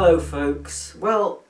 Hello folks. Well,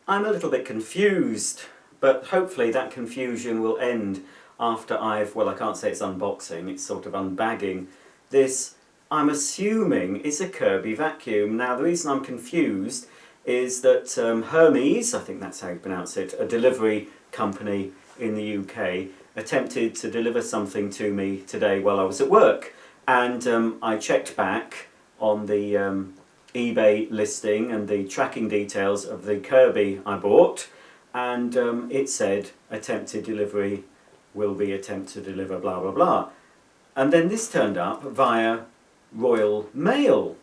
I'm a little bit confused, but hopefully that confusion will end after I can't say it's unboxing, it's sort of unbagging this. I'm assuming is a Kirby vacuum. Now the reason I'm confused is that Hermes, I think that's how you pronounce it, a delivery company in the UK, attempted to deliver something to me today while I was at work, and I checked back on the eBay listing and the tracking details of the Kirby I bought, and it said attempted delivery will be attempt to deliver blah blah blah, and then this turned up via Royal Mail.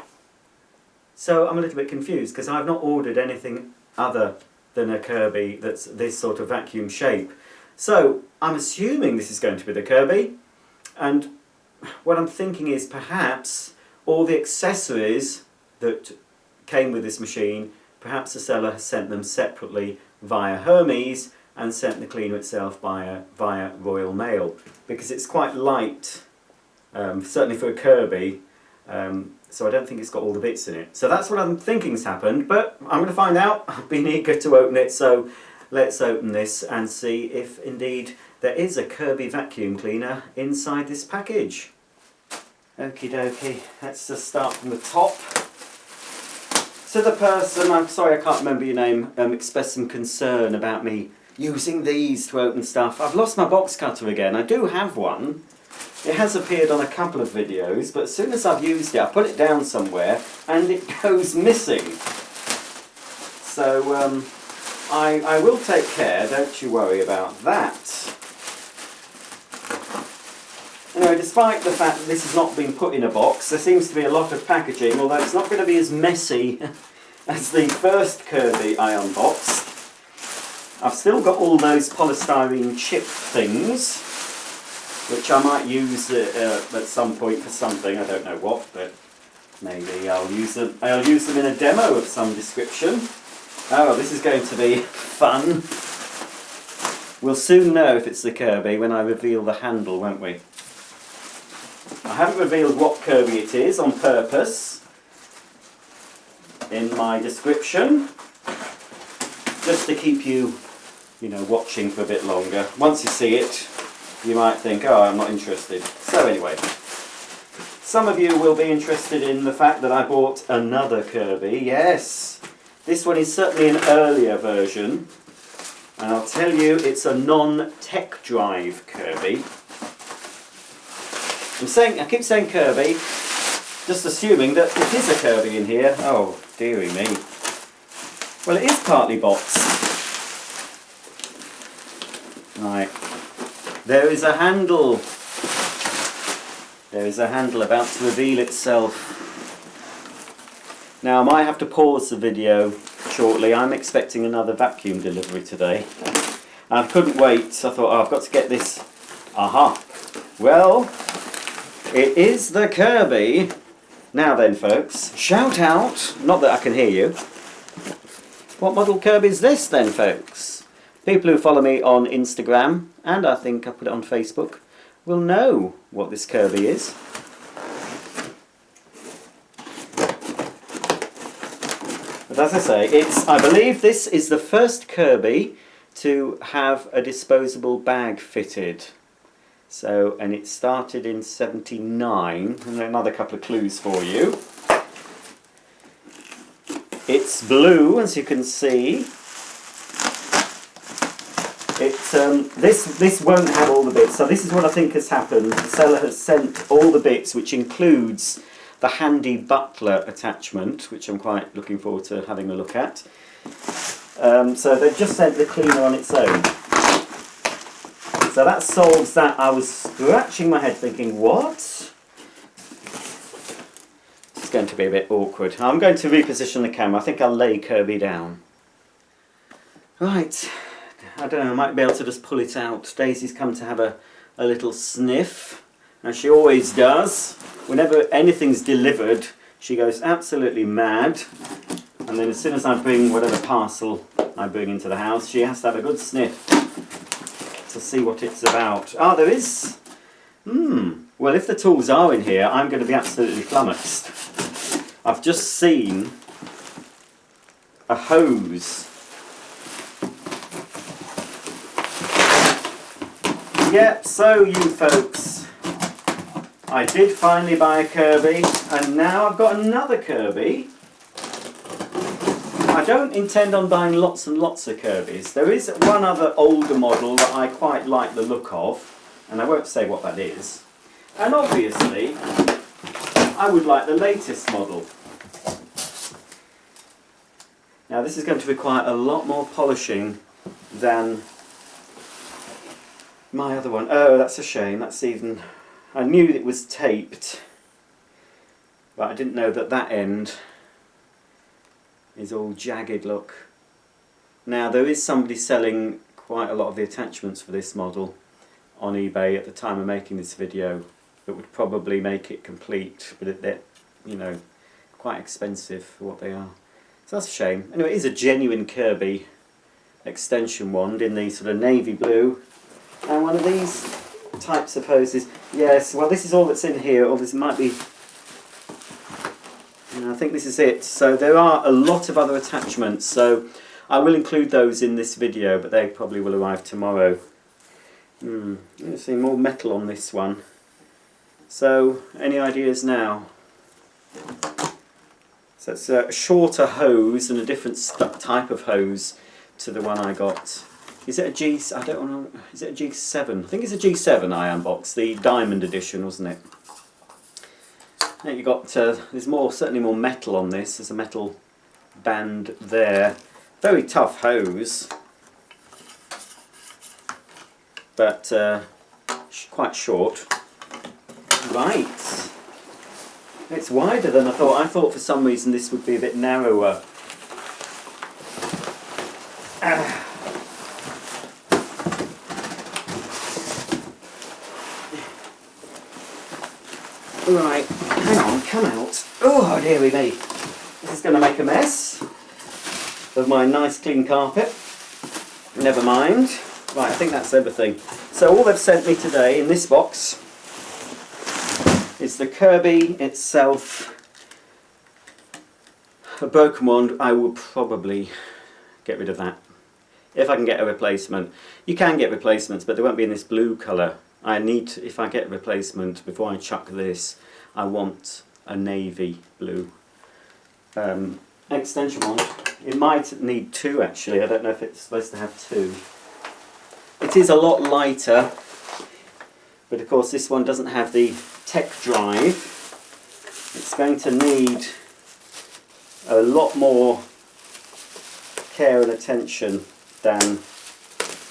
So I'm a little bit confused because I've not ordered anything other than a Kirby that's this sort of vacuum shape. So I'm assuming this is going to be the Kirby, and what I'm thinking is perhaps all the accessories that came with this machine, perhaps the seller has sent them separately via Hermes and sent the cleaner itself via Royal Mail, because it's quite light, certainly for a Kirby, so I don't think it's got all the bits in it. So that's what I'm thinking's happened, but I'm going to find out. I've been eager to open it, so let's open this and see if indeed there is a Kirby vacuum cleaner inside this package. Okie dokie, let's just start from the top. To the person, I'm sorry I can't remember your name, expressed some concern about me using these to open stuff. I've lost my box cutter again. I do have one. It has appeared on a couple of videos, but as soon as I've used it, I put it down somewhere and it goes missing. So I will take care, don't you worry about that. Anyway, despite the fact that this has not been put in a box, there seems to be a lot of packaging, although it's not going to be as messy as the first Kirby I unboxed. I've still got all those polystyrene chip things, which I might use at some point for something, I don't know what, but maybe I'll use them in a demo of some description. Oh, this is going to be fun. We'll soon know if it's the Kirby when I reveal the handle, won't we? I haven't revealed what Kirby it is on purpose in my description, just to keep you, watching for a bit longer. Once you see it, you might think, oh, I'm not interested. So anyway, some of you will be interested in the fact that I bought another Kirby. Yes, this one is certainly an earlier version, and I'll tell you, it's a non-tech drive Kirby. I keep saying Kirby, just assuming that it is a Kirby in here. Oh, dearie me. Well, it is partly boxed. Right. There is a handle. There is a handle about to reveal itself. Now, I might have to pause the video shortly. I'm expecting another vacuum delivery today. I couldn't wait, so I thought, oh, I've got to get this. Aha. Well, it is the Kirby. Now then, folks, shout out, not that I can hear you. What model Kirby is this then, folks? People who follow me on Instagram, and I think I put it on Facebook, will know what this Kirby is. But as I say, I believe this is the first Kirby to have a disposable bag fitted. So, and it started in '79, and another couple of clues for you. It's blue, as you can see. This won't have all the bits, so this is what I think has happened. The seller has sent all the bits, which includes the handy butler attachment, which I'm quite looking forward to having a look at. So they've just sent the cleaner on its own. So that solves that. I was scratching my head thinking, what? It's going to be a bit awkward. I'm going to reposition the camera. I think I'll lay Kirby down. Right. I don't know, I might be able to just pull it out. Daisy's come to have a little sniff, as she always does. Whenever anything's delivered, she goes absolutely mad. And then as soon as I bring whatever parcel I bring into the house, she has to have a good sniff to see what it's about. Ah, there is. Well, if the tools are in here, I'm going to be absolutely flummoxed. I've just seen a hose. Yep, so you folks, I did finally buy a Kirby, and now I've got another Kirby. I don't intend on buying lots and lots of Kirbys. There is one other older model that I quite like the look of, and I won't say what that is. And obviously, I would like the latest model. Now this is going to require a lot more polishing than my other one. Oh, that's a shame. That's even... I knew it was taped, but I didn't know that that end is all jagged, look. Now there is somebody selling quite a lot of the attachments for this model on eBay at the time of making this video that would probably make it complete, but they're, you know, quite expensive for what they are. So that's a shame. Anyway, it is a genuine Kirby extension wand in the sort of navy blue, and one of these types of hoses. Yes, well this is all that's in here, or this might be... I think this is it. So there are a lot of other attachments, so I will include those in this video, but they probably will arrive tomorrow. Let's see, more metal on this one. So, any ideas now? So it's a shorter hose and a different type of hose to the one I got. Is it a G? I don't know. Is it a G7? I think it's a G7 I unboxed, the diamond edition, wasn't it? Now you got there's certainly more metal on this. There's a metal band there. Very tough hose, but quite short. Right. It's wider than I thought. I thought for some reason this would be a bit narrower. Right, hang on, come out. Oh, dearie me. This is going to make a mess of my nice clean carpet. Never mind. Right, I think that's everything. So all they've sent me today in this box is the Kirby itself. A broken wand. I will probably get rid of that if I can get a replacement. You can get replacements, but they won't be in this blue colour. I need to, if I get a replacement before I chuck this, I want a navy blue extension wand. It might need two actually. I don't know if it's supposed to have two. It is a lot lighter, but of course this one doesn't have the tech drive. It's going to need a lot more care and attention than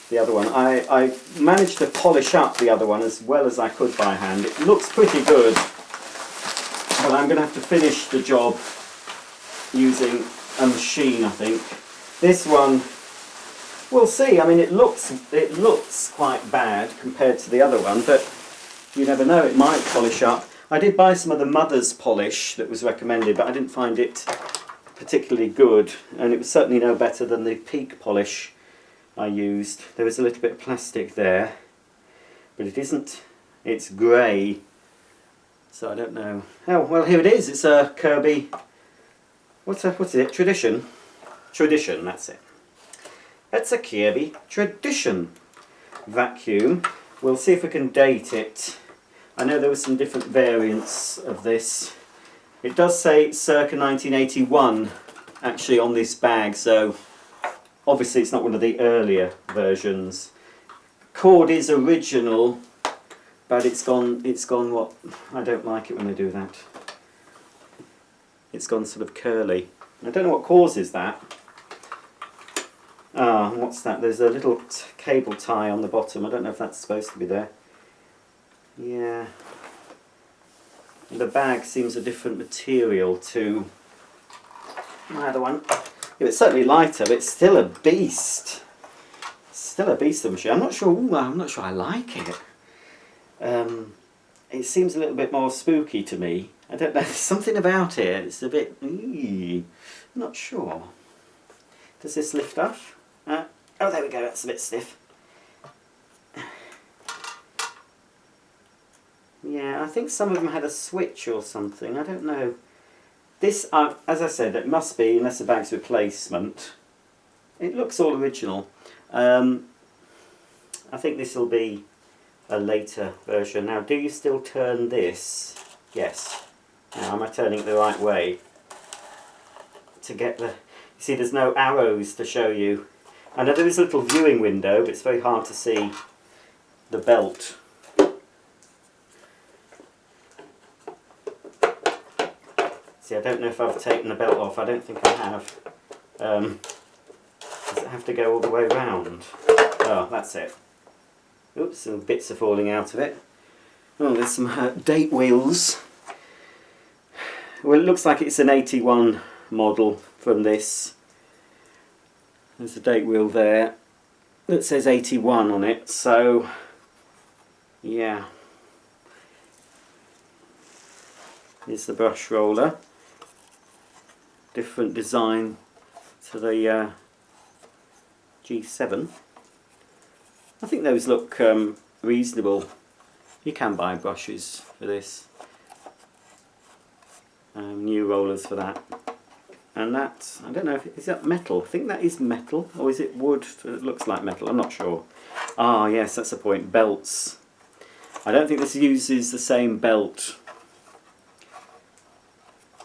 the other one. I managed to polish up the other one as well as I could by hand. It looks pretty good, but I'm going to have to finish the job using a machine, I think. This one, we'll see. I mean, it looks quite bad compared to the other one, but you never know, it might polish up. I did buy some of the Mother's polish that was recommended, but I didn't find it particularly good, and it was certainly no better than the Peak polish I used. There was a little bit of plastic there, but it isn't, it's grey, so I don't know. Oh, well, here it is. It's a Kirby, what's it, Tradition? Tradition, that's it. It's a Kirby Tradition vacuum. We'll see if we can date it. I know there were some different variants of this. It does say circa 1981 actually on this bag, so obviously it's not one of the earlier versions. Cord is original, but it's gone what, I don't like it when they do that. It's gone sort of curly. I don't know what causes that. Ah, what's that? There's a little cable tie on the bottom. I don't know if that's supposed to be there. Yeah. The bag seems a different material to my other one. Yeah, it's certainly lighter, but it's still a beast. Still a beast of a machine. I'm not sure I like it. It seems a little bit more spooky to me. I don't know, there's something about it. It's a bit, not sure. Does this lift off? Oh, there we go. That's a bit stiff. Yeah, I think some of them had a switch or something. I don't know. This, as I said, it must be, unless the bag's replacement. It looks all original. I think this will be a later version. Now, do you still turn this? Yes. Now, am I turning it the right way? To get the... You see, there's no arrows to show you. I know there is a little viewing window, but it's very hard to see the belt. See, I don't know if I've taken the belt off. I don't think I have. Does it have to go all the way round? Oh, that's it. Oops, some bits are falling out of it. Oh, there's some date wheels. Well, it looks like it's an 81 model from this. There's a date wheel there that says 81 on it, so yeah. Here's the brush roller. Different design to the G7. I think those look reasonable. You can buy brushes for this. New rollers for that. And that, I don't know, is that metal? I think that is metal, or is it wood? It looks like metal, I'm not sure. Ah, yes, that's the point, belts. I don't think this uses the same belt.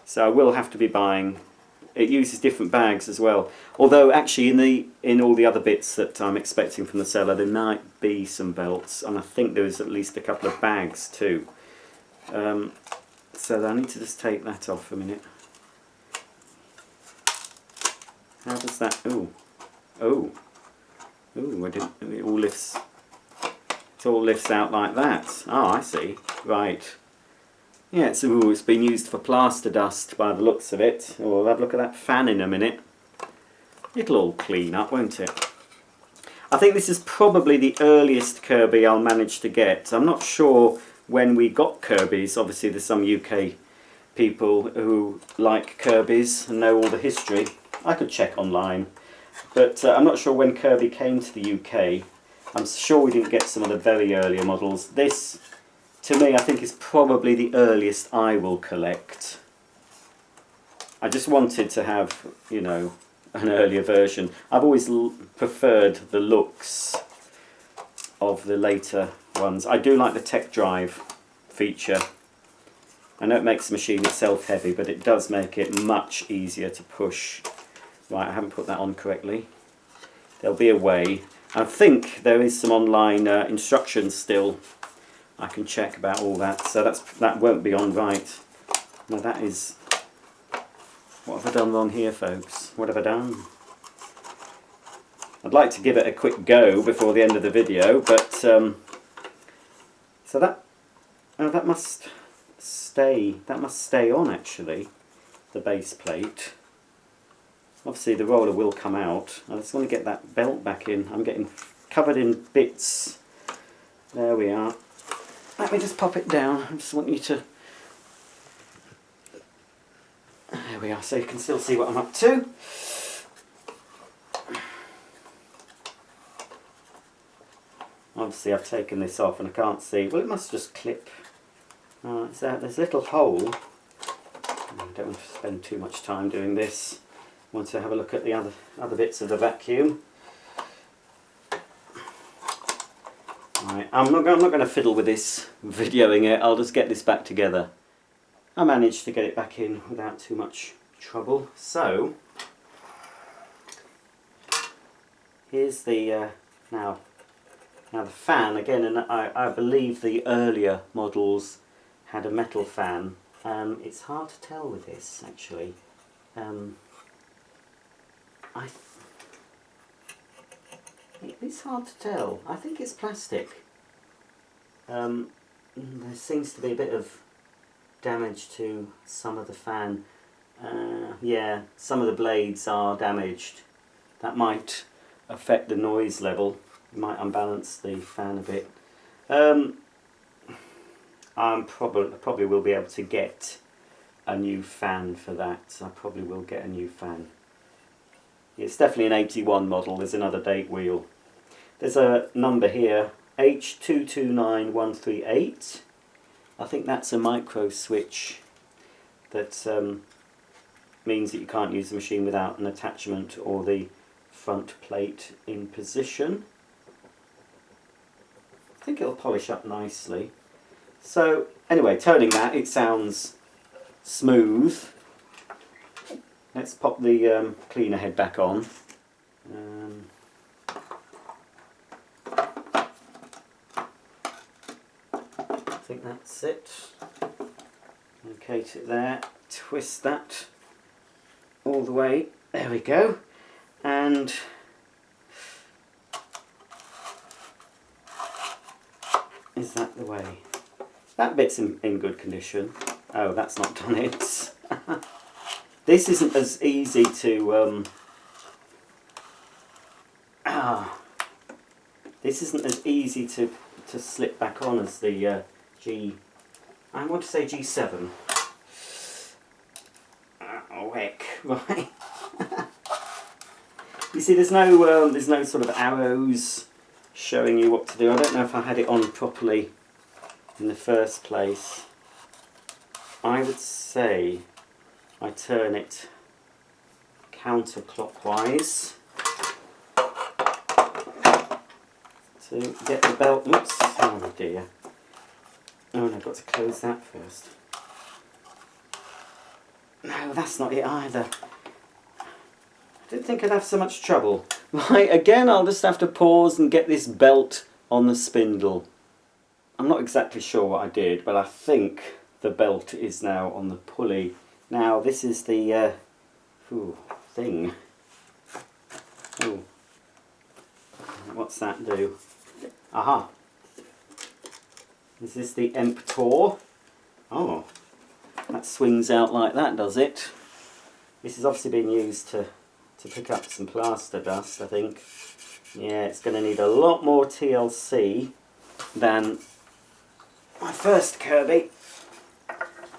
So I will have to be buying. It uses different bags as well. Although actually in all the other bits that I'm expecting from the seller, there might be some belts, and I think there is at least a couple of bags too. So I need to just take that off a minute. How does that? Oh, it all lifts. It all lifts out like that. Oh, I see. Right. Yeah, it's been used for plaster dust by the looks of it. Oh, we'll have a look at that fan in a minute. It'll all clean up, won't it? I think this is probably the earliest Kirby I'll manage to get. I'm not sure when we got Kirby's. Obviously there's some UK people who like Kirby's and know all the history. I could check online. But I'm not sure when Kirby came to the UK. I'm sure we didn't get some of the very earlier models. This, to me, I think is probably the earliest I will collect. I just wanted to have, you know, an earlier version. I've always preferred the looks of the later ones. I do like the tech drive feature. I know it makes the machine itself heavy, but it does make it much easier to push. Right, I haven't put that on correctly. There'll be a way. I think there is some online instructions still. I can check about all that. So that won't be on right. Now that is... What have I done wrong here, folks? What have I done? I'd like to give it a quick go before the end of the video, but so that must stay. That must stay on actually. The base plate. Obviously, the roller will come out. I just want to get that belt back in. I'm getting covered in bits. There we are. Let me just pop it down. I just want you to... There we are, so you can still see what I'm up to. Obviously I've taken this off and I can't see. Well, it must just clip. There's a little hole. I don't want to spend too much time doing this. I want to have a look at the other bits of the vacuum. Right, I'm not going to fiddle with this, videoing it. I'll just get this back together. I managed to get it back in without too much trouble. So here's the now the fan again, and I believe the earlier models had a metal fan. It's hard to tell with this actually. It's hard to tell. I think it's plastic. There seems to be a bit of damage to some of the fan. Yeah, some of the blades are damaged. That might affect the noise level. It might unbalance the fan a bit. I probably will be able to get a new fan for that. I probably will get a new fan. It's definitely an 81 model. There's another date wheel. There's a number here, H229138. I think that's a micro switch that means that you can't use the machine without an attachment or the front plate in position. I think it'll polish up nicely. So anyway, turning that, it sounds smooth. Let's pop the cleaner head back on. I think that's it. Locate it there, twist that all the way, there we go, and is that the way? That bit's in good condition. Oh, that's not done it. This isn't as easy to this isn't as easy to slip back on as the I want to say G7. Oh heck, right. You see, there's no sort of arrows showing you what to do. I don't know if I had it on properly in the first place. I would say I turn it counterclockwise to get the belt. Oops, oh dear. Oh no, I've got to close that first. No, that's not it either. I didn't think I'd have so much trouble. Right, again I'll just have to pause and get this belt on the spindle. I'm not exactly sure what I did, but I think the belt is now on the pulley. Now this is the thing. Oh, what's that do? Aha! Is this the emptor? Oh, that swings out like that, does it? This is obviously being used to pick up some plaster dust, I think. Yeah, it's going to need a lot more TLC than my first Kirby.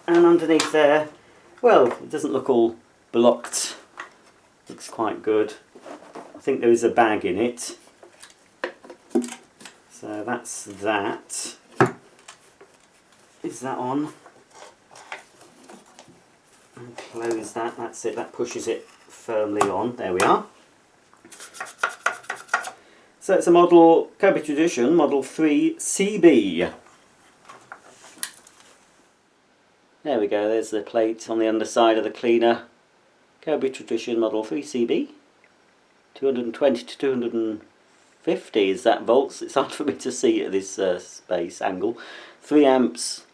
And underneath there, well, it doesn't look all blocked. Looks quite good. I think there is a bag in it. So that's that. Is that on? And close that, that's it, that pushes it firmly on. There we are. So it's a model, Kirby Tradition, Model 3CB. There we go, there's the plate on the underside of the cleaner. Kirby Tradition Model 3CB. 220 to 250 is that volts. It's hard for me to see at this space angle. 3 amps.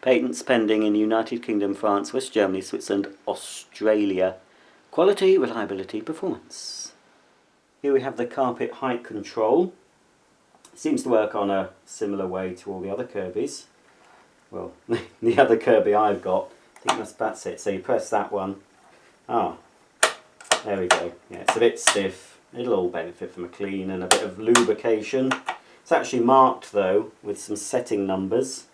Patents pending in United Kingdom, France, West Germany, Switzerland, Australia. Quality, reliability, performance. Here we have the carpet height control. It seems to work on a similar way to all the other Kirbys. Well, the other Kirby I've got, I think that's it. So you press that one. Ah, there we go. Yeah, it's a bit stiff. It'll all benefit from a clean and a bit of lubrication. It's actually marked though with some setting numbers.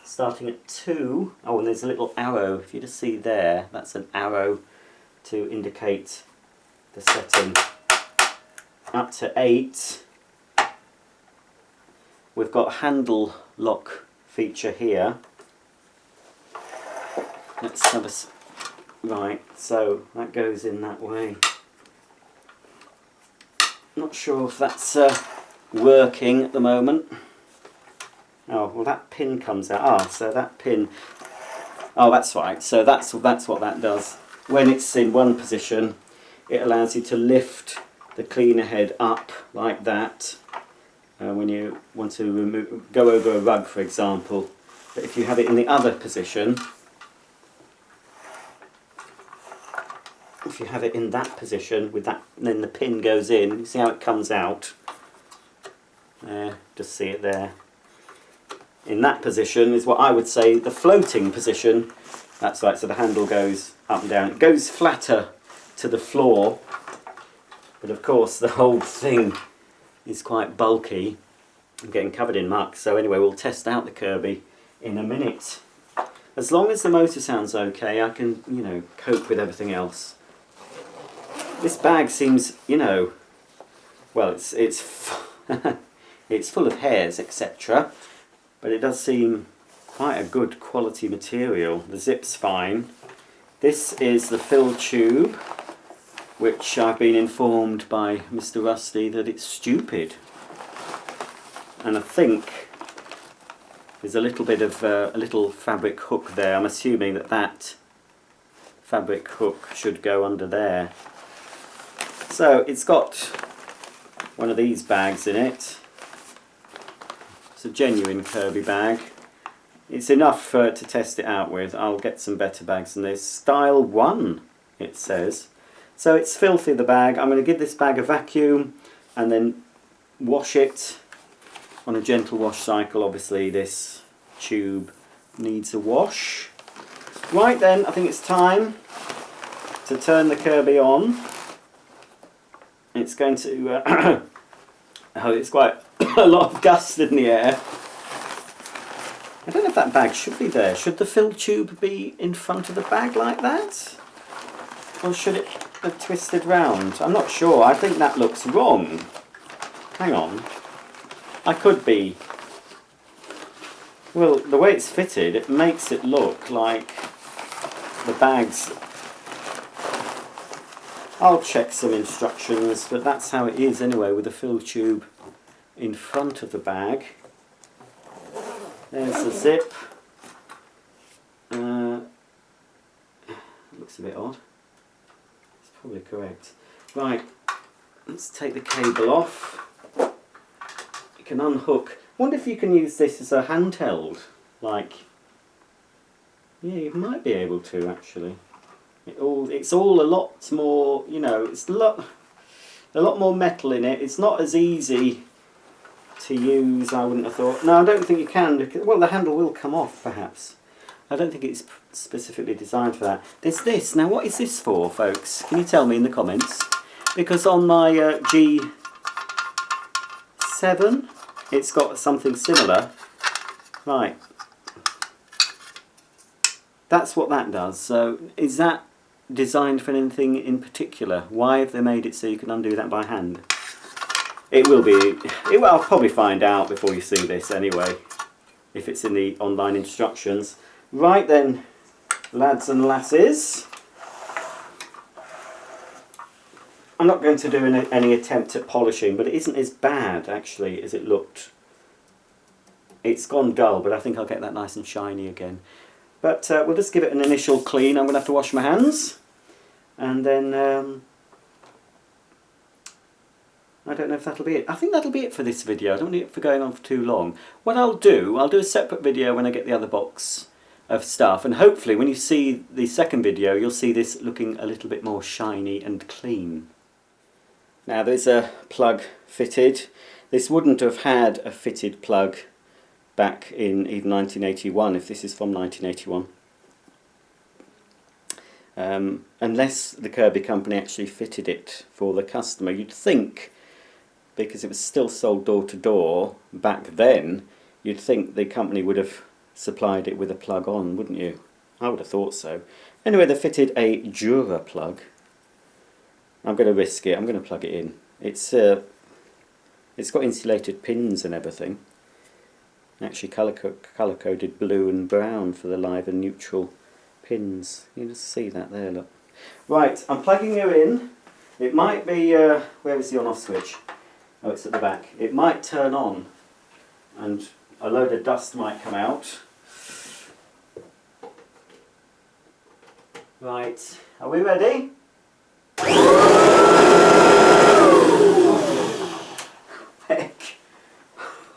Starting at 2. Oh, and there's a little arrow. If you just see there, that's an arrow to indicate the setting. Up to 8. We've got a handle lock feature here. Let's have a... Right, so that goes in that way. Not sure if that's working at the moment. Oh, well that pin comes out. Ah, so that pin... Oh, that's right. So that's what that does. When it's in one position, it allows you to lift the cleaner head up like that. When you want to go over a rug, for example. But if you have it in the other position, if you have it in that position with that, then the pin goes in. You see how it comes out? There, just see it there. In that position is what I would say the floating position. That's right, so the handle goes up and down. It goes flatter to the floor, but of course the whole thing is quite bulky. I'm getting covered in muck, so anyway we'll test out the Kirby in a minute. As long as the motor sounds okay, I can, you know, cope with everything else. This bag seems, you know, well, it's it's full of hairs, etc. But it does seem quite a good quality material. The zip's fine. This is the fill tube, which I've been informed by Mr. Rusty that it's stupid. And I think there's a little bit of a little fabric hook there. I'm assuming that that fabric hook should go under there. So it's got one of these bags in it. It's a genuine Kirby bag. It's enough to test it out with. I'll get some better bags than this. Style 1, it says. So it's filthy, the bag. I'm going to give this bag a vacuum and then wash it on a gentle wash cycle. Obviously this tube needs a wash. Right then, I think it's time to turn the Kirby on. It's going to... oh, it's quite a lot of dust in the air. I don't know if that bag should be there. Should the fill tube be in front of the bag like that? Or should it have twisted round? I'm not sure. I think that looks wrong. Hang on. I could be... Well, the way it's fitted, it makes it look like the bag's... I'll check some instructions, but that's how it is anyway, with the fill tube in front of the bag. There's the zip. Looks a bit odd. It's probably correct. Right, let's take the cable off. You can unhook. I wonder if you can use this as a handheld. Like, yeah, you might be able to actually. It's all a lot more, you know, it's a lot more metal in it. It's not as easy to use, I wouldn't have thought. No, I don't think you can. Because, well, the handle will come off, perhaps. I don't think it's specifically designed for that. There's this. Now, what is this for, folks? Can you tell me in the comments? Because on my G7, it's got something similar. Right. That's what that does. So, is that designed for anything in particular? Why have they made it so you can undo that by hand? It will be. I'll probably find out before you see this anyway, if it's in the online instructions. Right then, lads and lasses. I'm not going to do any attempt at polishing, but it isn't as bad actually as it looked. It's gone dull, but I think I'll get that nice and shiny again. But we'll just give it an initial clean. I'm going to have to wash my hands, and then I don't know if that'll be it. I think that'll be it for this video. I don't need it for going on for too long. What I'll do a separate video when I get the other box of stuff, and hopefully when you see the second video you'll see this looking a little bit more shiny and clean. Now there's a plug fitted. This wouldn't have had a fitted plug back in even 1981 if this is from 1981. Unless the Kirby company actually fitted it for the customer. You'd think, because it was still sold door to door back then, you'd think the company would have supplied it with a plug on, wouldn't you? I would have thought so. Anyway, they fitted a Jura plug. I'm going to risk it. I'm going to plug it in. It's got insulated pins and everything. Actually colour coded blue and brown for the live and neutral pins. You just see that there, look. Right, I'm plugging you in. It might be, where is the on off switch? Oh, it's at the back. It might turn on and a load of dust might come out. Right, are we ready? Heck.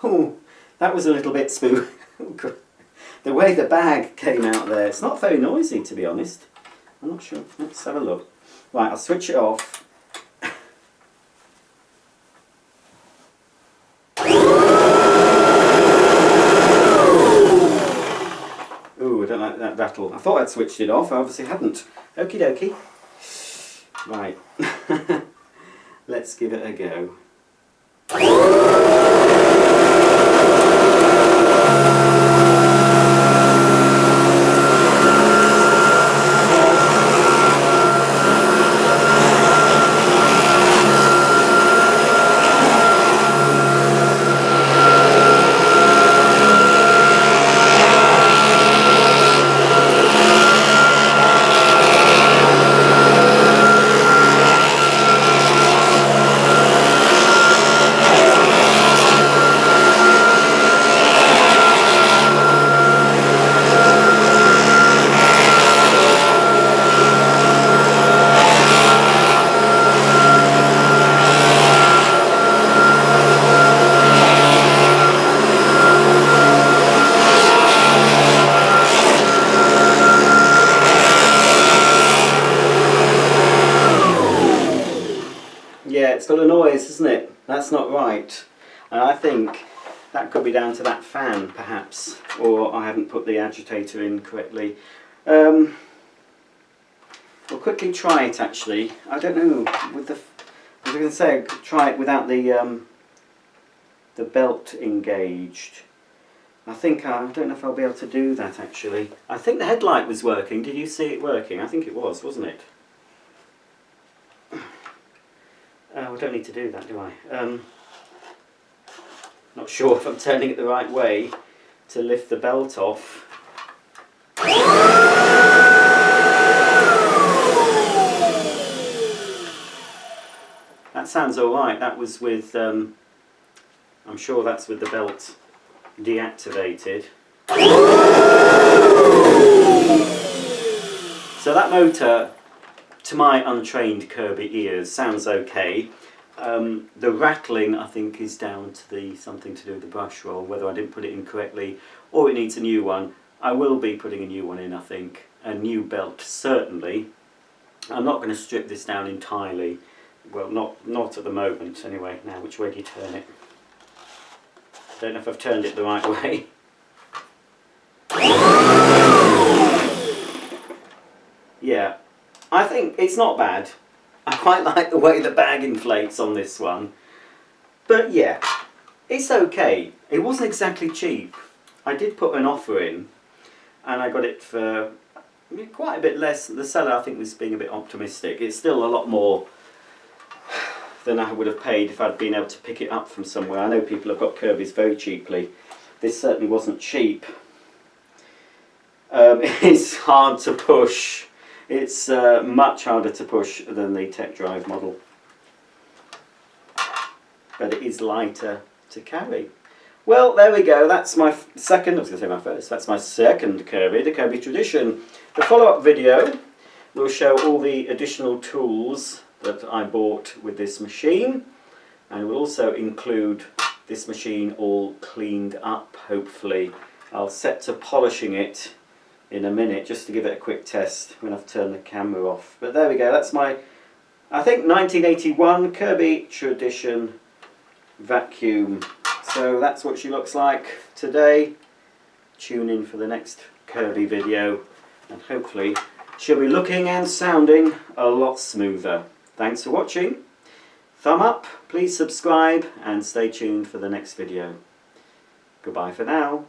Oh, that was a little bit spooky. The way the bag came out there, it's not very noisy to be honest. I'm not sure. Let's have a look. Right, I'll switch it off. Ooh, I don't like that rattle. I thought I'd switched it off, I obviously hadn't. Okie dokie. Right. Let's give it a go. it's got a noise, isn't it? That's not right. And I think that could be down to that fan, perhaps, or I haven't put the agitator in correctly. We'll quickly try it, actually. I don't know, with the... I was going to say, try it without the belt engaged. I don't know if I'll be able to do that, actually. I think the headlight was working. Did you see it working? I think it was, wasn't it? I don't need to do that, do I? Not sure if I'm turning it the right way to lift the belt off. That sounds alright. That was with, I'm sure that's with the belt deactivated. So that motor, to my untrained Kirby ears, sounds okay. The rattling, I think, is down to something to do with the brush roll, whether I didn't put it in correctly or it needs a new one. I will be putting a new one in, I think. A new belt, certainly. I'm not going to strip this down entirely. Well, not at the moment, anyway. Now, which way do you turn it? I don't know if I've turned it the right way. Yeah, I think it's not bad. I quite like the way the bag inflates on this one. But yeah, it's okay. It wasn't exactly cheap. I did put an offer in, and I got it for quite a bit less. The seller, I think, was being a bit optimistic. It's still a lot more than I would have paid if I'd been able to pick it up from somewhere. I know people have got Kirby's very cheaply. This certainly wasn't cheap. It's hard to push. It's much harder to push than the Tech Drive model. But it is lighter to carry. Well, there we go. That's my second, I was going to say my first, that's my second Kirby, the Kirby Tradition. The follow-up video will show all the additional tools that I bought with this machine, and it will also include this machine all cleaned up, hopefully. I'll set to polishing it in a minute just to give it a quick test when I've turned the camera off. But there we go, that's my, I think, 1981 Kirby Tradition vacuum. So that's what she looks like today. Tune in for the next Kirby video, and hopefully she'll be looking and sounding a lot smoother. Thanks for watching. Thumb up, please subscribe, and stay tuned for the next video. Goodbye for now.